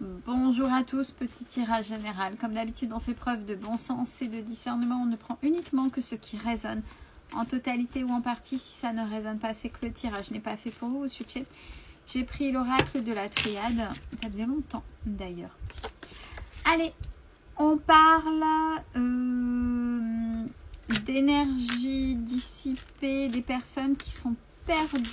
Bonjour à tous, petit tirage général. Comme d'habitude, on fait preuve de bon sens et de discernement. On ne prend uniquement que ce qui résonne en totalité ou en partie. Si ça ne résonne pas, c'est que le tirage n'est pas fait pour vous. Switchez. J'ai pris l'oracle de la triade. Ça faisait longtemps d'ailleurs. Allez, on parle d'énergie dissipée, des personnes qui sont perdues.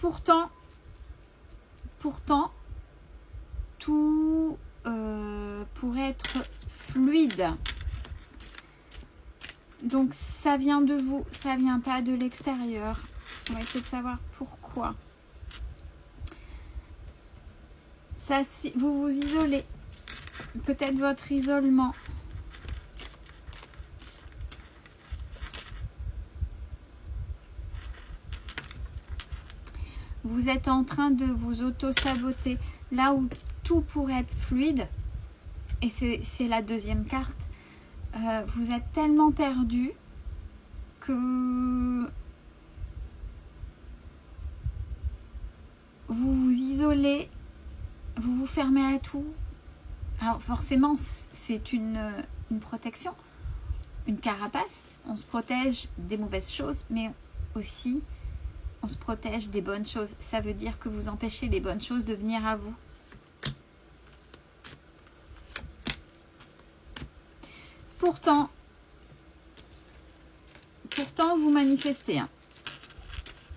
Pourtant, tout pourrait être fluide. Donc, ça vient de vous, ça vient pas de l'extérieur. On va essayer de savoir pourquoi. Ça, si vous vous isolez, peut-être votre isolement. Vous êtes en train de vous auto-saboter. Là où tout pourrait être fluide, et c'est la deuxième carte, vous êtes tellement perdu que vous vous isolez, vous vous fermez à tout. Alors forcément, c'est une protection, une carapace. On se protège des mauvaises choses, mais aussi on se protège des bonnes choses. Ça veut dire que vous empêchez les bonnes choses de venir à vous. Pourtant, vous manifestez.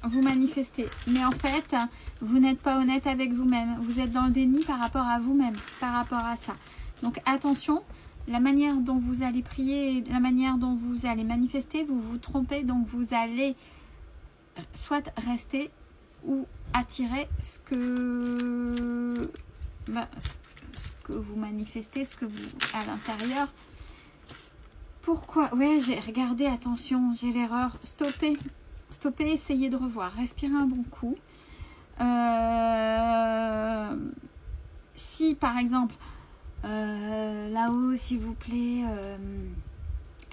Vous manifestez. Mais en fait, vous n'êtes pas honnête avec vous-même. Vous êtes dans le déni par rapport à vous-même, par rapport à ça. Donc attention, la manière dont vous allez prier, la manière dont vous allez manifester, vous vous trompez. Donc vous allez soit rester ou attirer ce que vous manifestez, ce que vous à l'intérieur. Pourquoi? Ouais, j'ai regardé, attention, j'ai l'erreur. Stoppez, essayez de revoir. Respirez un bon coup. Si par exemple, là-haut, s'il vous plaît,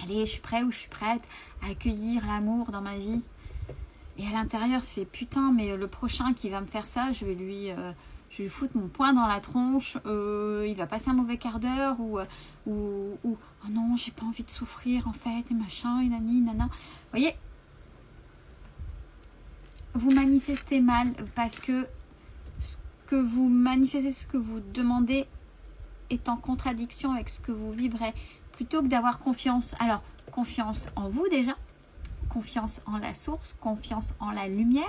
allez, je suis prêt ou je suis prête à accueillir l'amour dans ma vie. Et à l'intérieur, c'est putain, mais le prochain qui va me faire ça, je vais lui foutre mon poing dans la tronche, il va passer un mauvais quart d'heure, ou oh non, j'ai pas envie de souffrir en fait, et machin, et nani, nana. Vous voyez, vous manifestez mal parce que ce que vous manifestez, ce que vous demandez est en contradiction avec ce que vous vibrez. Plutôt que d'avoir confiance, alors confiance en vous déjà, confiance en la source, confiance en la lumière,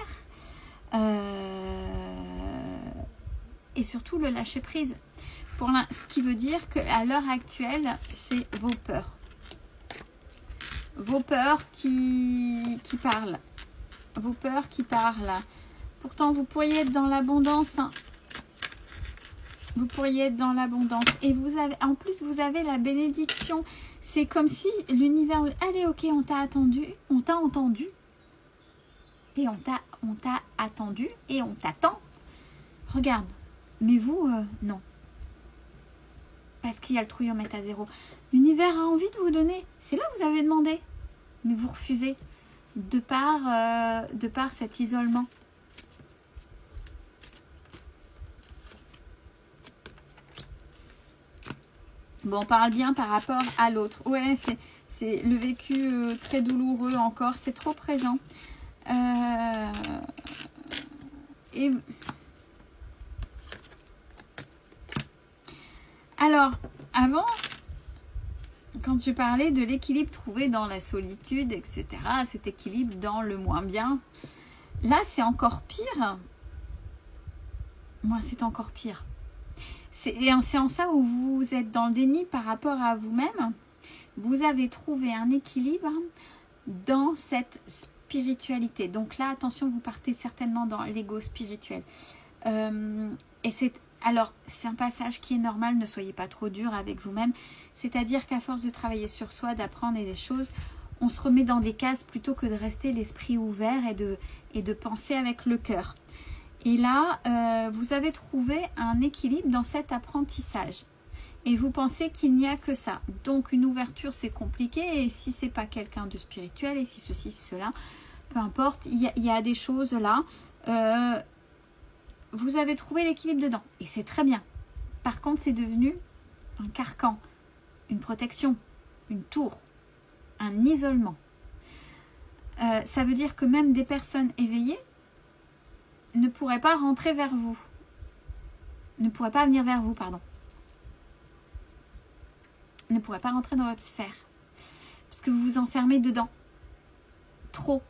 et surtout le lâcher prise. Ce qui veut dire qu'à l'heure actuelle, c'est vos peurs. Vos peurs qui parlent. Vos peurs qui parlent. Pourtant, vous pourriez être dans l'abondance. Hein. Vous pourriez être dans l'abondance. Et vous avez, en plus, vous avez la bénédiction. C'est comme si l'univers... Allez, ok, on t'a attendu. On t'a entendu. Et on t'a attendu. Et on t'attend. Regarde. Mais vous, non. Parce qu'il y a le trouillomètre à zéro. L'univers a envie de vous donner. C'est là que vous avez demandé. Mais vous refusez. De par cet isolement. Bon, on parle bien par rapport à l'autre. Ouais, c'est le vécu très douloureux encore. C'est trop présent. Et... Alors, avant, quand je parlais de l'équilibre trouvé dans la solitude, etc., cet équilibre dans le moins bien, là, c'est encore pire. Moi, c'est encore pire. C'est en ça où vous êtes dans le déni par rapport à vous-même. Vous avez trouvé un équilibre dans cette spiritualité. Donc là, attention, vous partez certainement dans l'ego spirituel. Et c'est... Alors, c'est un passage qui est normal, ne soyez pas trop dur avec vous-même. C'est-à-dire qu'à force de travailler sur soi, d'apprendre des choses, on se remet dans des cases plutôt que de rester l'esprit ouvert et de penser avec le cœur. Et là, vous avez trouvé un équilibre dans cet apprentissage. Et vous pensez qu'il n'y a que ça. Donc, une ouverture, c'est compliqué. Et si c'est pas quelqu'un de spirituel, et si ceci, cela, peu importe, il y a des choses là Vous avez trouvé l'équilibre dedans et c'est très bien. Par contre, c'est devenu un carcan, une protection, une tour, un isolement. Ça veut dire que même des personnes éveillées ne pourraient pas rentrer vers vous. Ne pourraient pas venir vers vous, pardon. Ne pourraient pas rentrer dans votre sphère. Parce que vous vous enfermez dedans. Trop.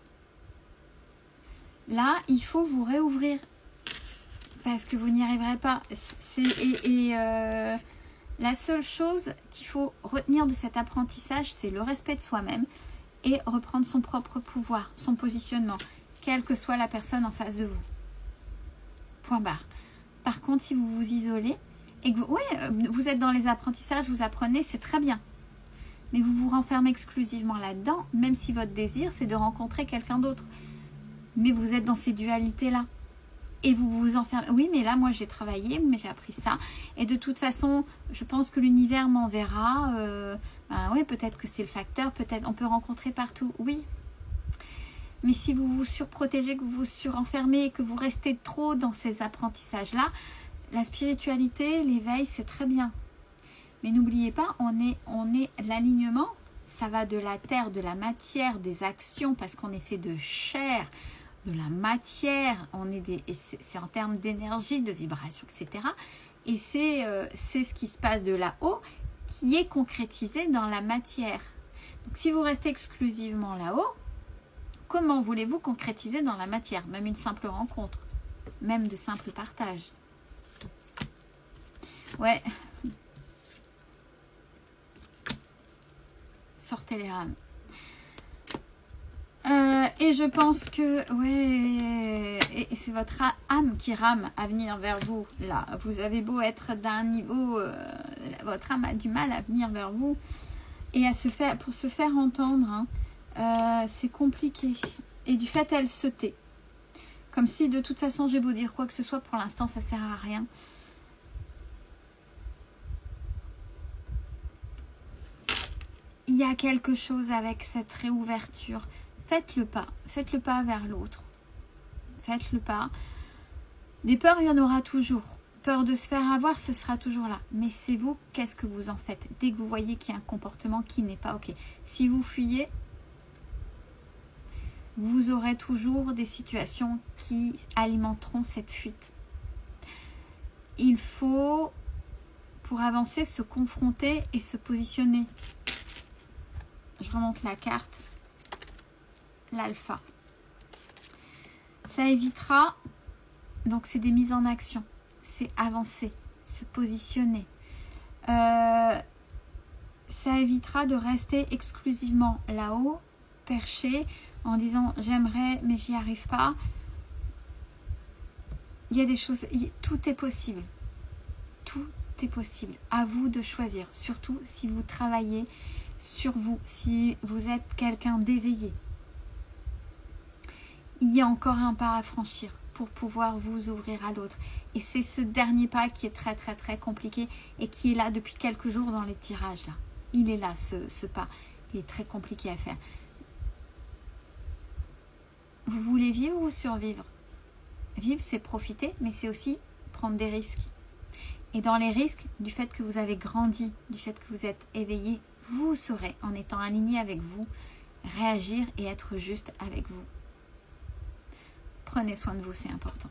Là, il faut vous réouvrir. Parce que vous n'y arriverez pas. La seule chose qu'il faut retenir de cet apprentissage, c'est le respect de soi-même et reprendre son propre pouvoir, son positionnement, quelle que soit la personne en face de vous. Point barre. Par contre, si vous vous isolez et que vous êtes dans les apprentissages, vous apprenez, c'est très bien. Mais vous vous renfermez exclusivement là-dedans, même si votre désir, c'est de rencontrer quelqu'un d'autre. Mais vous êtes dans ces dualités-là. Et vous vous enfermez. Oui, mais là, moi, j'ai travaillé, mais j'ai appris ça. Et de toute façon, je pense que l'univers m'enverra. Oui, peut-être que c'est le facteur. Peut-être on peut rencontrer partout. Oui. Mais si vous vous surprotégez, que vous vous surenfermez, que vous restez trop dans ces apprentissages-là, la spiritualité, l'éveil, c'est très bien. Mais n'oubliez pas, on est l'alignement. Ça va de la terre, de la matière, des actions, parce qu'on est fait de chair, de la matière, c'est en termes d'énergie, de vibration, etc. Et c'est ce qui se passe de là-haut qui est concrétisé dans la matière. Donc si vous restez exclusivement là-haut, comment voulez-vous concrétiser dans la matière? Même une simple rencontre, même de simples partages. Ouais. Sortez les rames. Et je pense que, et c'est votre âme qui rame à venir vers vous, là. Vous avez beau être d'un niveau, votre âme a du mal à venir vers vous. Et pour se faire entendre, hein, c'est compliqué. Et du fait, elle se tait. Comme si, de toute façon, j'ai beau dire quoi que ce soit, pour l'instant, ça sert à rien. Il y a quelque chose avec cette réouverture. Faites le pas vers l'autre. Faites le pas. Des peurs, il y en aura toujours. Peur de se faire avoir, ce sera toujours là. Mais c'est vous, qu'est-ce que vous en faites? Dès que vous voyez qu'il y a un comportement qui n'est pas OK. Si vous fuyez, vous aurez toujours des situations qui alimenteront cette fuite. Il faut, pour avancer, se confronter et se positionner. Je remonte la carte. L'alpha. Ça évitera, donc c'est des mises en action, c'est avancer, se positionner. Ça évitera de rester exclusivement là-haut, perché, en disant j'aimerais mais j'y arrive pas. Il y a des choses, tout est possible. Tout est possible. À vous de choisir, surtout si vous travaillez sur vous, si vous êtes quelqu'un d'éveillé. Il y a encore un pas à franchir pour pouvoir vous ouvrir à l'autre. Et c'est ce dernier pas qui est très très très compliqué et qui est là depuis quelques jours dans les tirages là. Il est là ce pas. Il est très compliqué à faire. Vous voulez vivre ou survivre? Vivre, c'est profiter, mais c'est aussi prendre des risques. Et dans les risques, du fait que vous avez grandi, du fait que vous êtes éveillé, vous saurez, en étant aligné avec vous, réagir et être juste avec vous. Prenez soin de vous, c'est important.